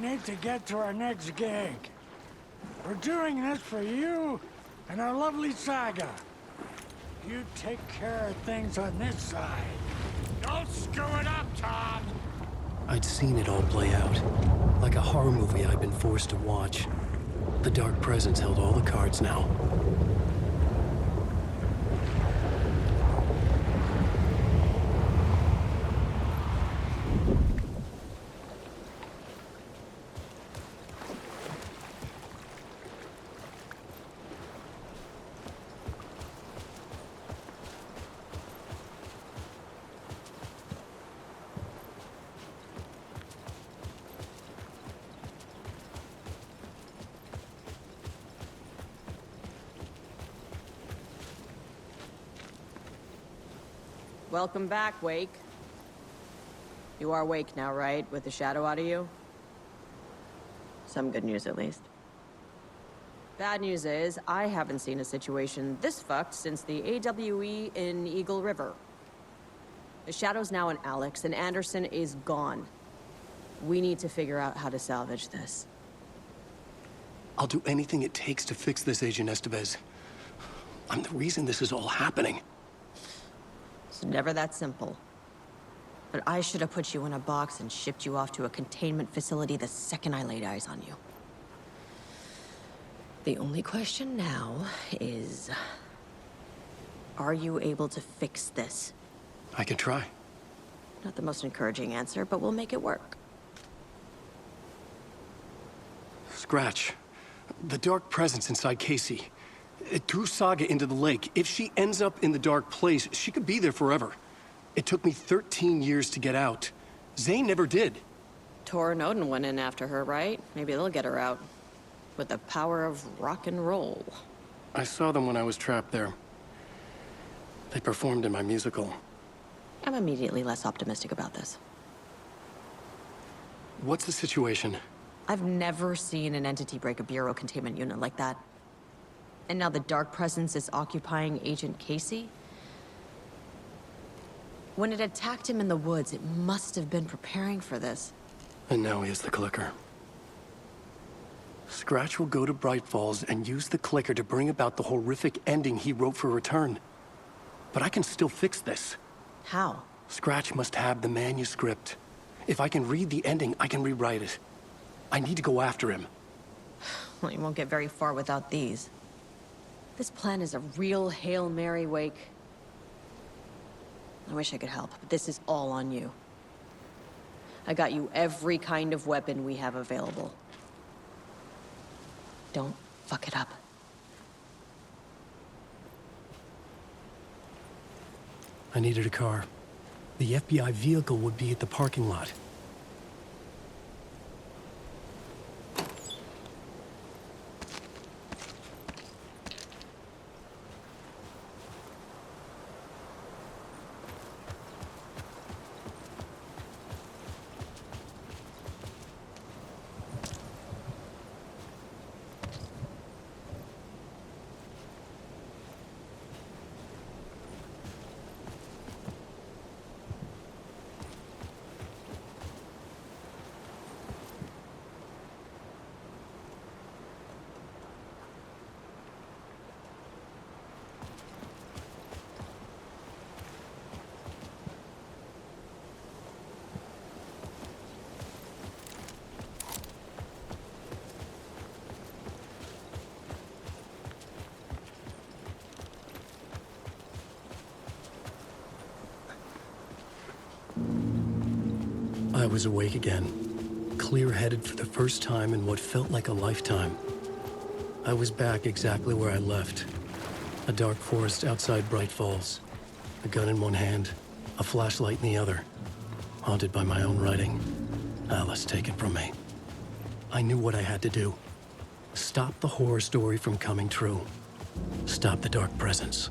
need to get to our next gig. We're doing this for you and our lovely saga. You take care of things on this side. Don't screw it up, Tom! I'd seen it all play out. Like a horror movie I'd been forced to watch. The Dark Presence held all the cards now. Welcome back, Wake. You are Wake now, right? With the shadow out of you? Some good news, at least. Bad news is, I haven't seen a situation this fucked since the AWE in Eagle River. The shadow's now in Alex, and Anderson is gone. We need to figure out how to salvage this. I'll do anything it takes to fix this, Agent Estevez. I'm the reason this is all happening. It's never that simple. But I should have put you in a box and shipped you off to a containment facility the second I laid eyes on you. The only question now is... are you able to fix this? I can try. Not the most encouraging answer, but we'll make it work. Scratch. The Dark Presence inside Casey. It threw Saga into the lake. If she ends up in the dark place, she could be there forever. It took me 13 years to get out. Zane never did. Tor and Odin went in after her, right? Maybe they'll get her out. With the power of rock and roll. I saw them when I was trapped there. They performed in my musical. I'm immediately less optimistic about this. What's the situation? I've never seen an entity break a bureau containment unit like that. And now the Dark Presence is occupying Agent Casey? When it attacked him in the woods, it must have been preparing for this. And now he has the clicker. Scratch will go to Bright Falls and use the clicker to bring about the horrific ending he wrote for Return. But I can still fix this. How? Scratch must have the manuscript. If I can read the ending, I can rewrite it. I need to go after him. Well, you won't get very far without these. This plan is a real Hail Mary, Wake. I wish I could help, but this is all on you. I got you every kind of weapon we have available. Don't fuck it up. I needed a car. The FBI vehicle would be at the parking lot. I was awake again, clear-headed for the first time in what felt like a lifetime. I was back exactly where I left. A dark forest outside Bright Falls. A gun in one hand, a flashlight in the other. Haunted by my own writing. Alice, take it from me. I knew what I had to do. Stop the horror story from coming true. Stop the Dark Presence.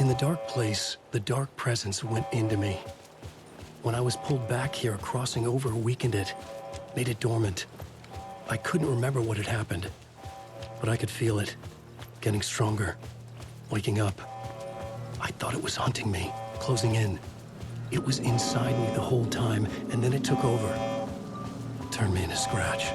In the dark place, the dark presence went into me. When I was pulled back here, crossing over weakened it, made it dormant. I couldn't remember what had happened, but I could feel it, getting stronger, waking up. I thought it was hunting me, closing in. It was inside me the whole time, and then it took over. Turned me into Scratch.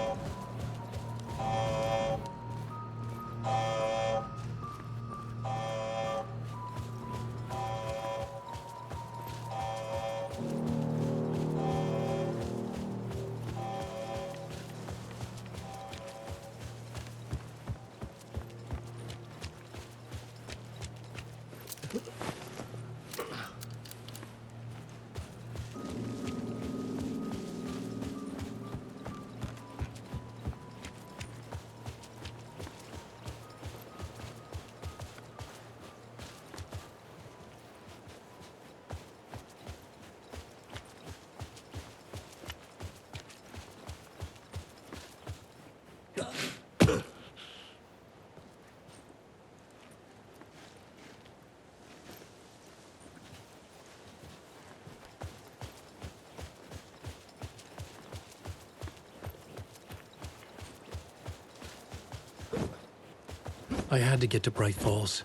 I had to get to Bright Falls.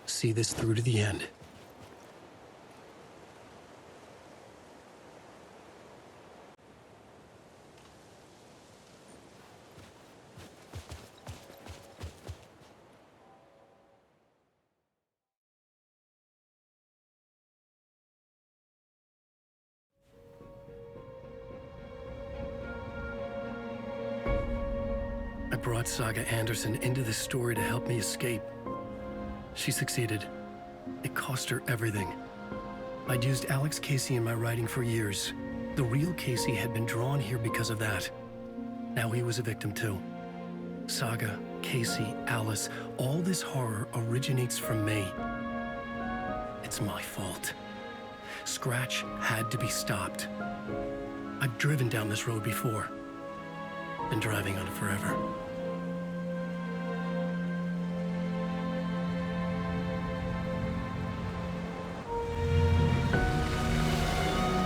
See this through to the end. I brought Saga Anderson into this story to help me escape. She succeeded. It cost her everything. I'd used Alex Casey in my writing for years. The real Casey had been drawn here because of that. Now he was a victim too. Saga, Casey, Alice, all this horror originates from me. It's my fault. Scratch had to be stopped. I've driven down this road before. Been driving on it forever.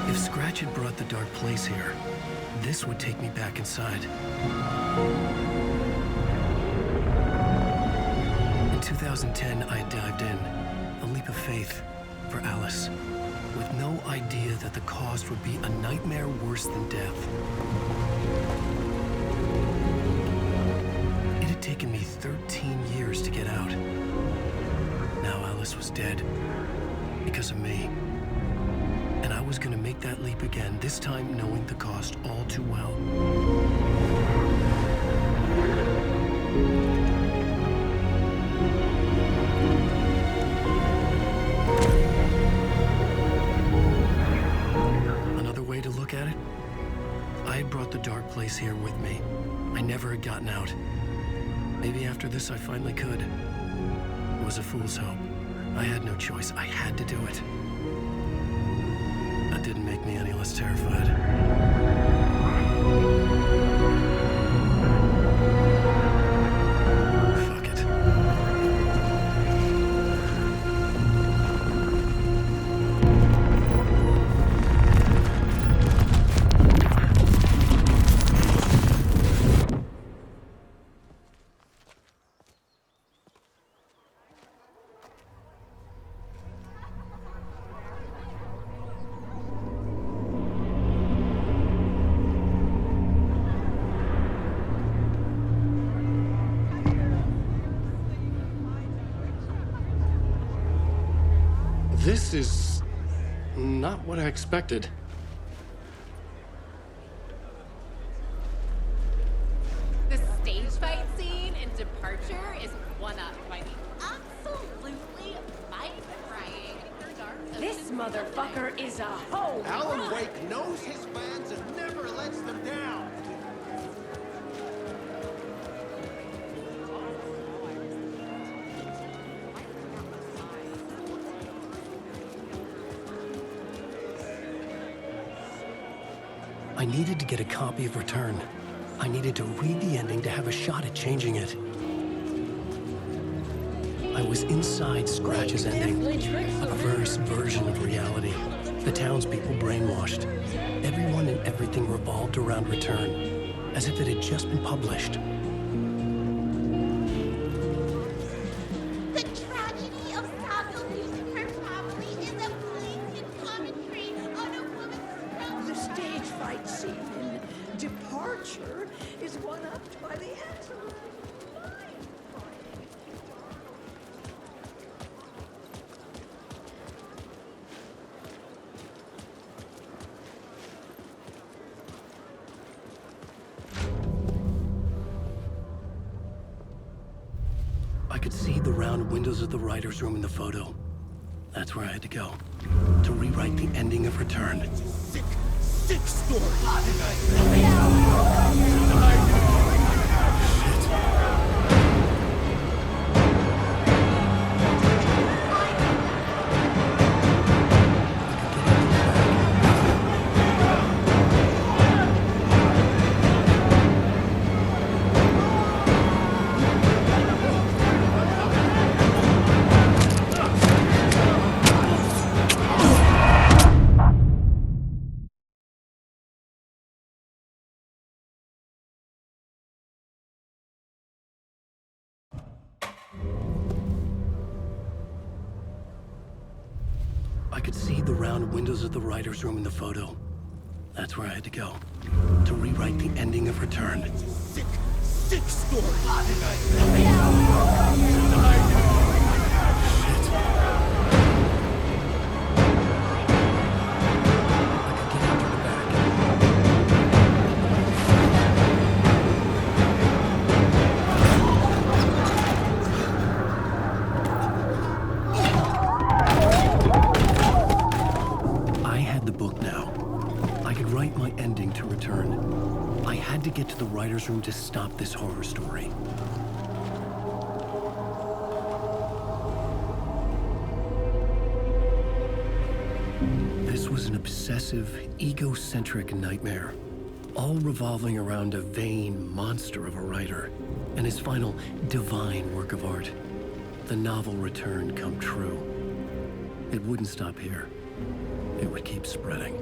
If Scratch had brought the dark place here, this would take me back inside. In 2010, I dived in, a leap of faith for Alice, with no idea that the cost would be a nightmare worse than death. It had taken me 13 years to get out. Now Alice was dead, because of me. And I was gonna make that leap again, this time knowing the cost all too well. Another way to look at it, I had brought the dark place here with me. I never had gotten out. Maybe after this I finally could. It was a fool's hope. I had no choice. I had to do it. That didn't make me any less terrified. Fuck it. This is not what I expected. The stage fight scene in Departure is one-upped by the absolutely mind-frying. This motherfucker is a hoe! Alan Wake knows his fans and never lets them down. I needed to get a copy of Return. I needed to read the ending to have a shot at changing it. I I was inside Scratch's ending, a perverse version of reality. The townspeople brainwashed. Everyone and everything revolved around Return, as if it had just been published. The tragedy of Saga losing her family is a blatant commentary on a woman's struggle. The stage fight scene in Departure is one-upped by the absolutely mind-blowing. I could see the round windows of the writer's room in the photo. That's where I had to go, to rewrite the ending of Return. Sick, sick story. I could see the round windows of the writer's room in the photo. That's where I had to go, to rewrite the ending of Return. Sick, sick story. I had the book now. I could write my ending to Return. I had to get to the writer's room to stop this horror story. This was an obsessive, egocentric nightmare, all revolving around a vain monster of a writer and his final divine work of art, the novel Return come true. It wouldn't stop here. It would keep spreading.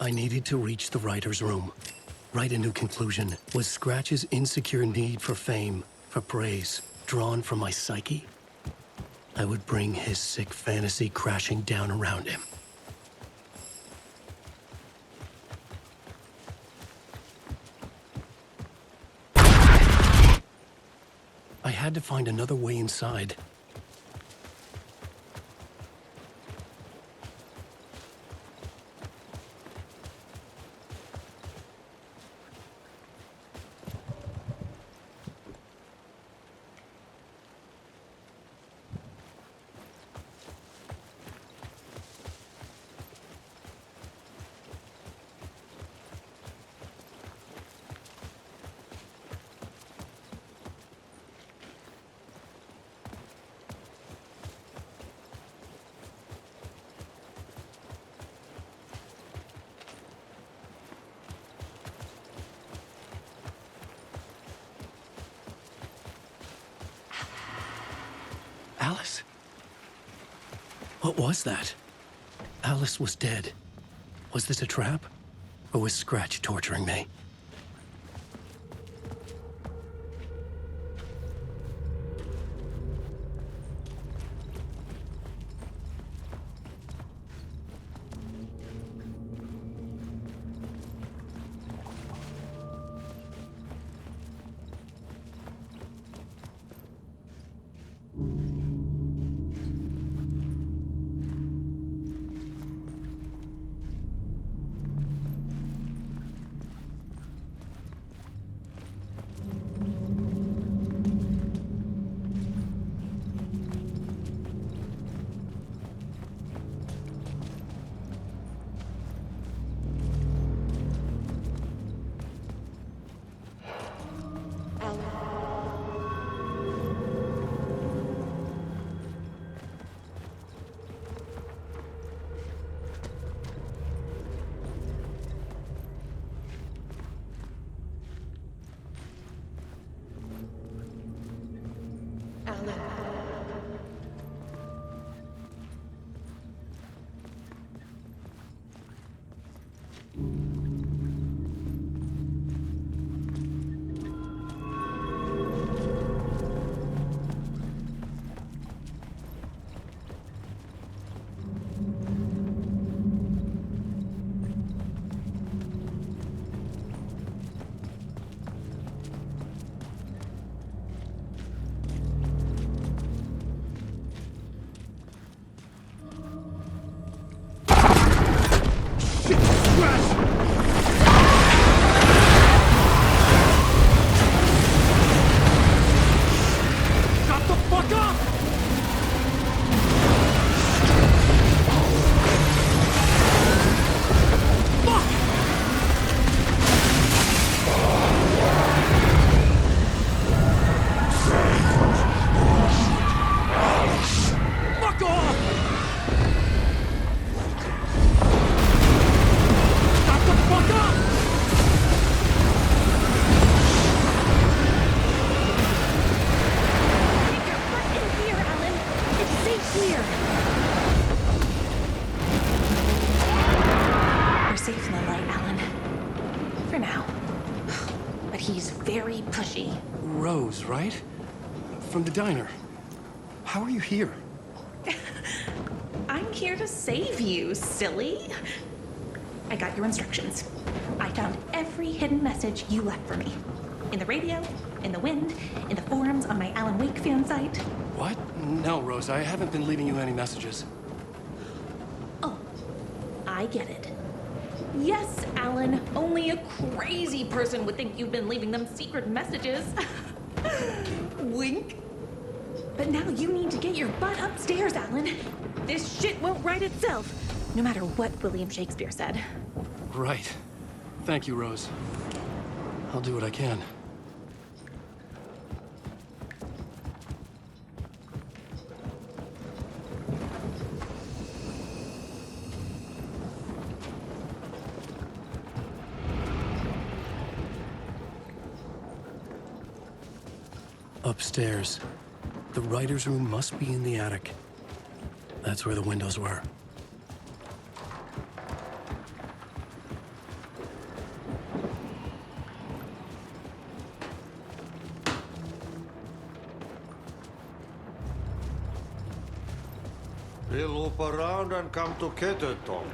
I needed to reach the writer's room. Write a new conclusion. Was Scratch's insecure need for fame, for praise, drawn from my psyche? I would bring his sick fantasy crashing down around him. I had to find another way inside. Alice? What was that? Alice was dead. Was this a trap? Or was Scratch torturing me? Alan. Rose, right? From the diner. How are you here? I'm here to save you, silly. I got your instructions. I found every hidden message you left for me. In the radio, in the wind, in the forums on my Alan Wake fan site. What? No, Rose, I haven't been leaving you any messages. Oh, I get it. Yes, Alan, only a crazy person would think you've been leaving them secret messages. Wink. But now you need to get your butt upstairs, Alan. This shit won't right itself, no matter what William Shakespeare said. Right. Thank you, Rose. I'll do what I can. Upstairs. The writer's room must be in the attic. That's where the windows were. We'll loop around and come to Ketterton.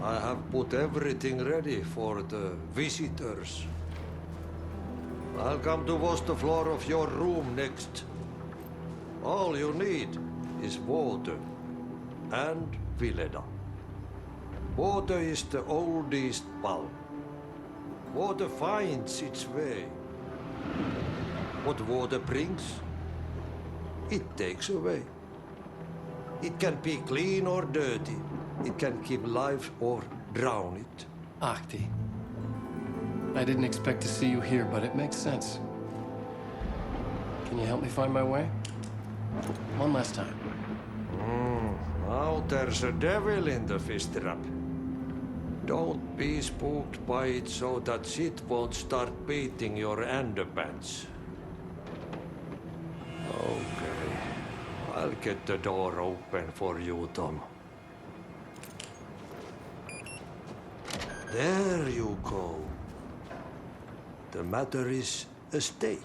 I have put everything ready for the visitors. I'll come to wash the floor of your room next. All you need is water and Vileda. Water is the oldest bulb. Water finds its way. What water brings, it takes away. It can be clean or dirty. It can keep life or drown it. Ahti. I didn't expect to see you here, but it makes sense. Can you help me find my way? One last time. Now there's a devil in the fish trap. Don't be spooked by it so that shit won't start beating your underpants. Okay. I'll get the door open for you, Tom. There you go. The matter is a stake.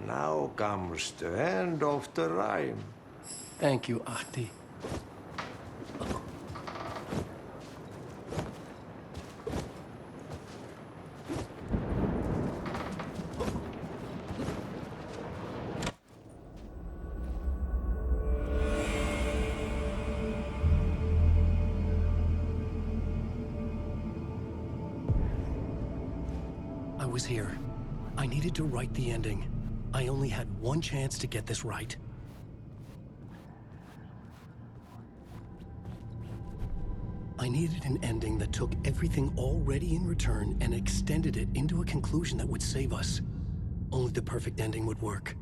Now comes the end of the rhyme. Thank you, Ahti. I was here. I needed to write the ending. I only had one chance to get this right. I needed an ending that took everything already in return and extended it into a conclusion that would save us. Only the perfect ending would work.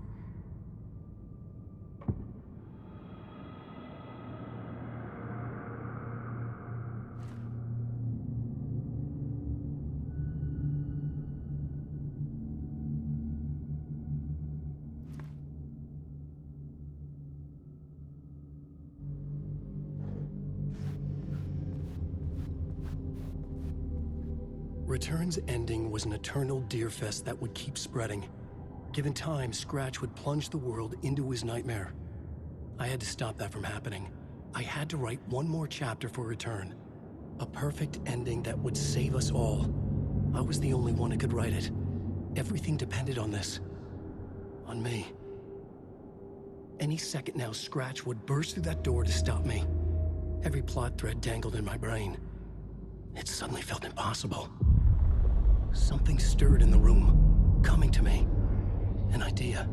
Return's ending was an eternal deerfest that would keep spreading. Given time, Scratch would plunge the world into his nightmare. I had to stop that from happening. I had to write one more chapter for Return. A perfect ending that would save us all. I was the only one who could write it. Everything depended on this. On me. Any second now, Scratch would burst through that door to stop me. Every plot thread dangled in my brain. It suddenly felt impossible. Something stirred in the room, coming to me. An idea.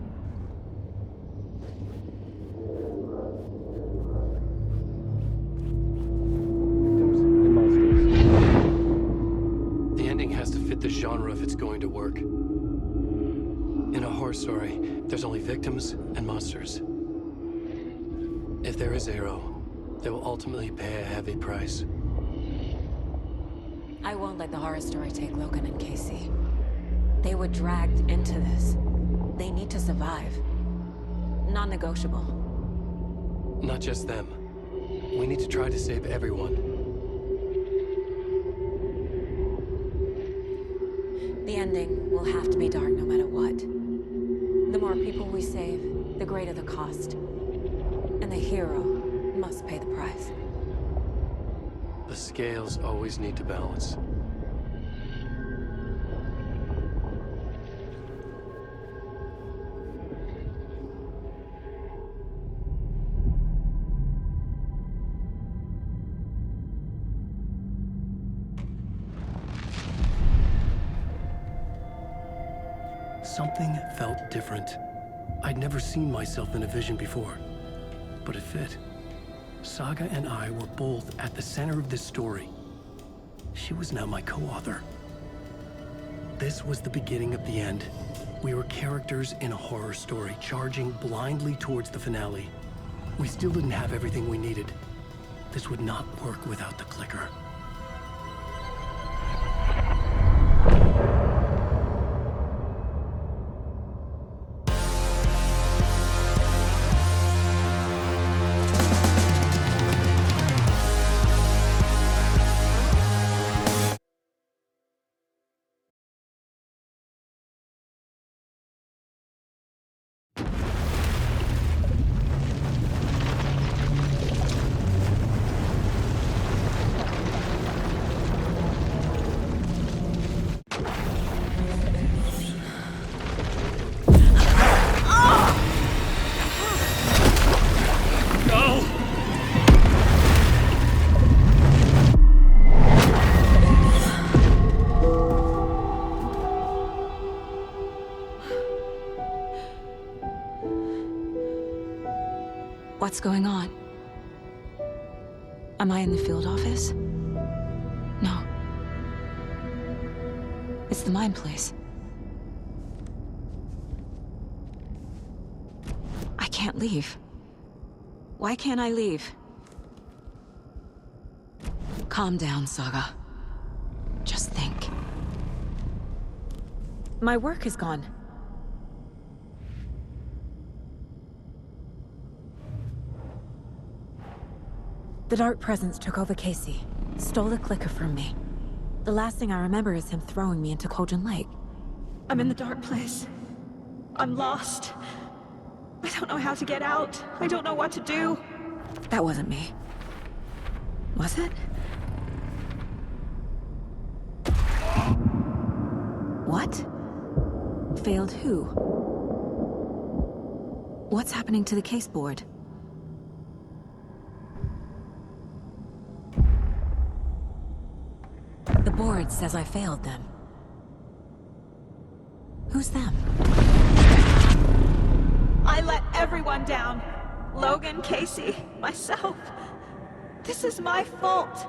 The ending has to fit the genre if it's going to work. In a horror story, there's only victims and monsters. If there is Arrow, they will ultimately pay a heavy price. I won't let the horror story take Logan and Casey. They were dragged into this. They need to survive. Non-negotiable. Not just them. We need to try to save everyone. The ending will have to be dark no matter what. The more people we save, the greater the cost. And the hero must pay the price. The scales always need to balance. Something felt different. I'd never seen myself in a vision before, but it fit. Saga and I were both at the center of this story. She was now my co-author. This was the beginning of the end. We were characters in a horror story, charging blindly towards the finale. We still didn't have everything we needed. This would not work without the clicker. What's going on? Am I in the field office? No. It's the mine place. I can't leave. Why can't I leave? Calm down, Saga. Just think. My work is gone. The Dark Presence took over Casey, stole the clicker from me. The last thing I remember is him throwing me into Cauldron Lake. I'm in the dark place. I'm lost. I don't know how to get out. I don't know what to do. That wasn't me. Was it? What? Failed who? What's happening to the case board? The board says I failed them. Who's them? I let everyone down. Logan, Casey, myself. This is my fault.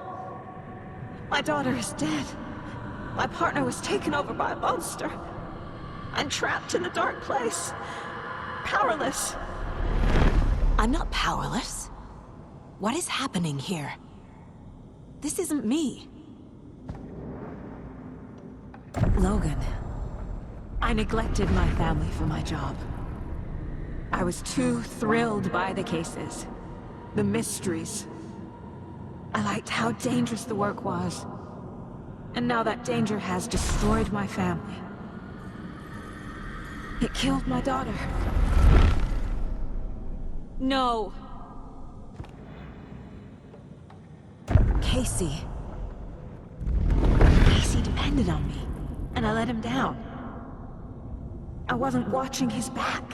My daughter is dead. My partner was taken over by a monster. I'm trapped in the dark place. Powerless. I'm not powerless. What is happening here? This isn't me. Logan. I neglected my family for my job. I was too thrilled by the cases, the mysteries. I liked how dangerous the work was. And now that danger has destroyed my family. It killed my daughter. No. Casey. Casey depended on me, and I let him down. I wasn't watching his back.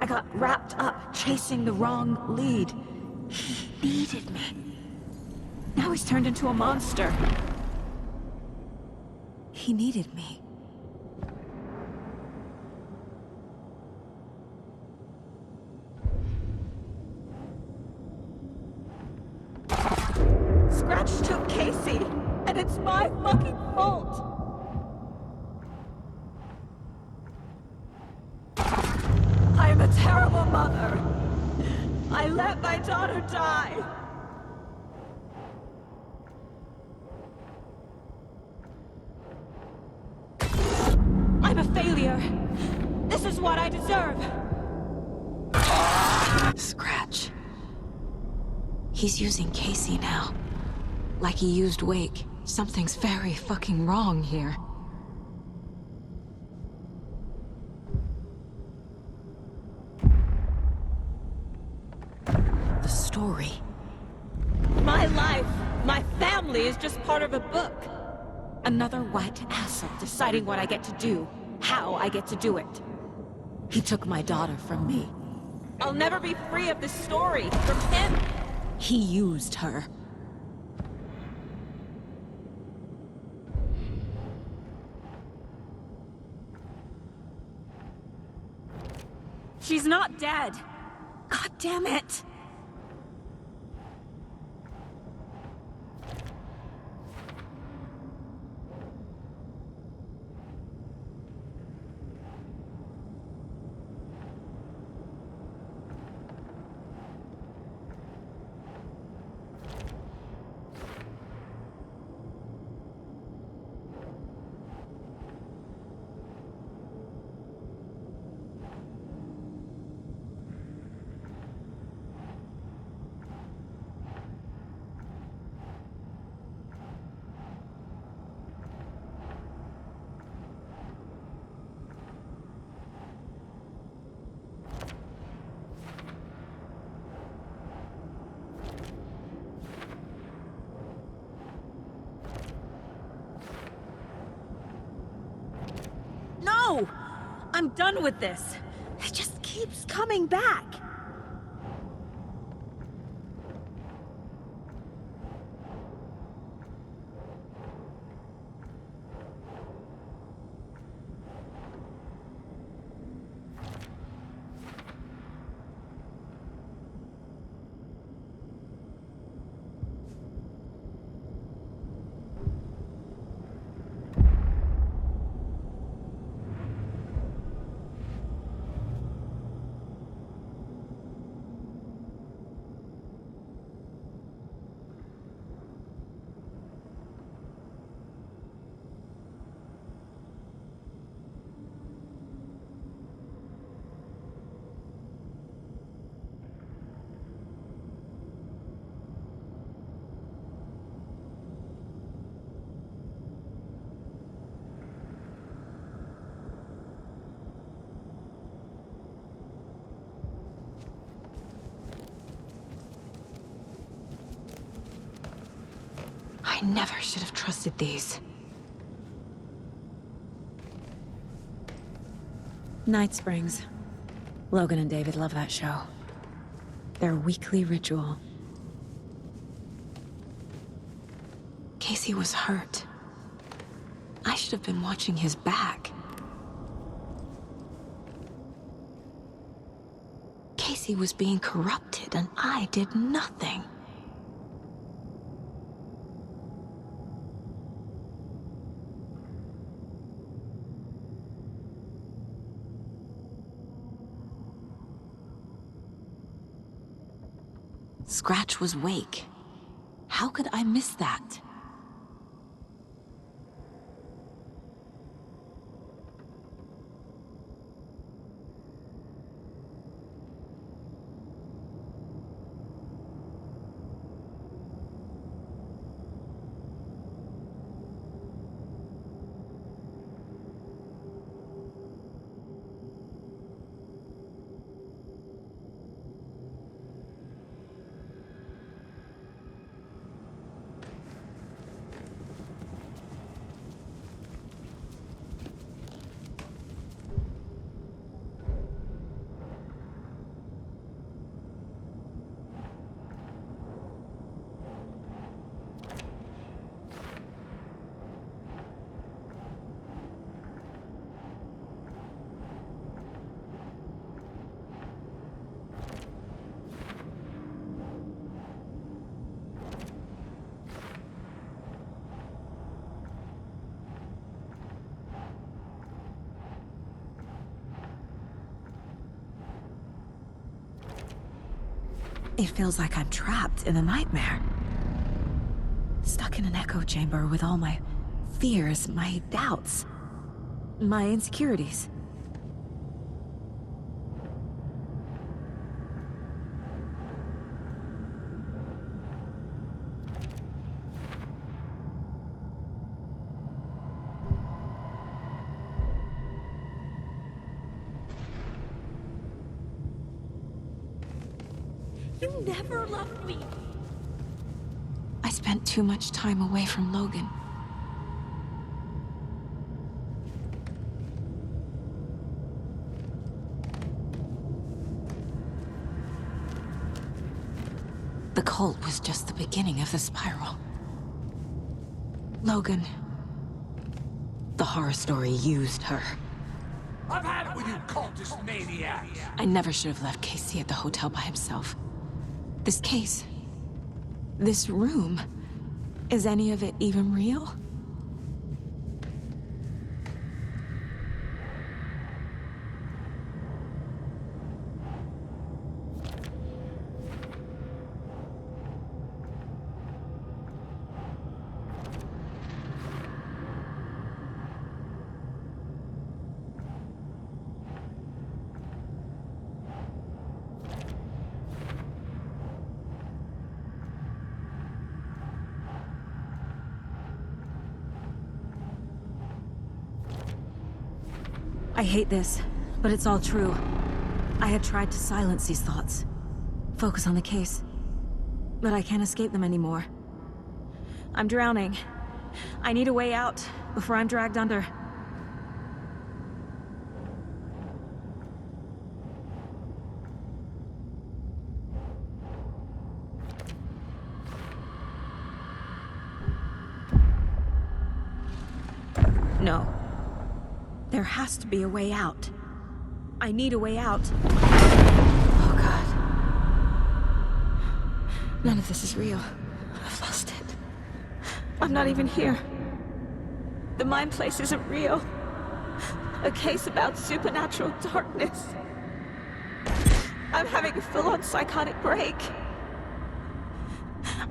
I got wrapped up chasing the wrong lead. He needed me. Now he's turned into a monster. He needed me. Scratch took Casey, and it's my fucking fault. I am a terrible mother. I let my daughter die. I'm a failure. This is what I deserve. Scratch. He's using Casey now. Like he used Wake. Something's very fucking wrong here. The story. My life, my family is just part of a book. Another white asshole deciding what I get to do, how I get to do it. He took my daughter from me. I'll never be free of this story from him. He used her. She's not dead. God damn it. No! I'm done with this. It just keeps coming back. I never should have trusted these. Night Springs. Logan and David love that show. Their weekly ritual. Casey was hurt. I should have been watching his back. Casey was being corrupted, and I did nothing. Scratch was Wake. How could I miss that? It feels like I'm trapped in a nightmare. Stuck in an echo chamber with all my fears, my doubts, my insecurities. You never loved me. I spent too much time away from Logan. The cult was just the beginning of the spiral. Logan, the horror story used her. I've had it with you cultist maniacs! I never should have left Casey at the hotel by himself. This case, this room, is any of it even real? I hate this, but it's all true. I had tried to silence these thoughts, focus on the case, but I can't escape them anymore. I'm drowning. I need a way out before I'm dragged under. No. There has to be a way out. I need a way out. Oh, God. None of this is real. I've lost it. I'm not even here. The mind place isn't real. A case about supernatural darkness. I'm having a full-on psychotic break.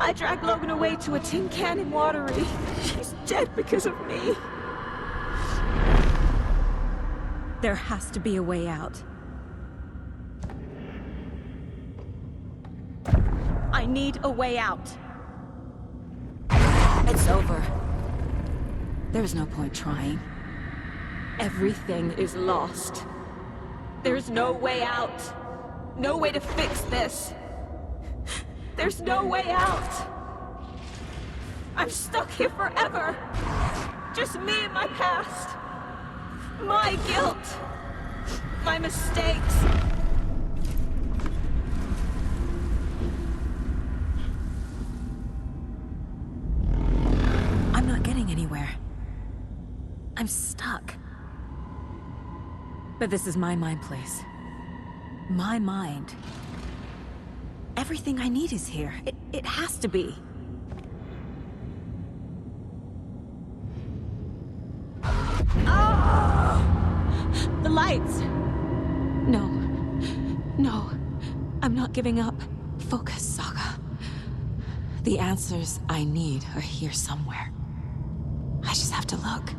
I dragged Logan away to a tin can in Watery. She's dead because of me. There has to be a way out. I need a way out. It's over. There's no point trying. Everything is lost. There's no way out. No way to fix this. There's no way out. I'm stuck here forever. Just me and my past. My guilt. My mistakes. I'm not getting anywhere. I'm stuck. But this is my mind place. My mind. Everything I need is here. It has to be. The lights! No. No. I'm not giving up. Focus, Saga. The answers I need are here somewhere. I just have to look.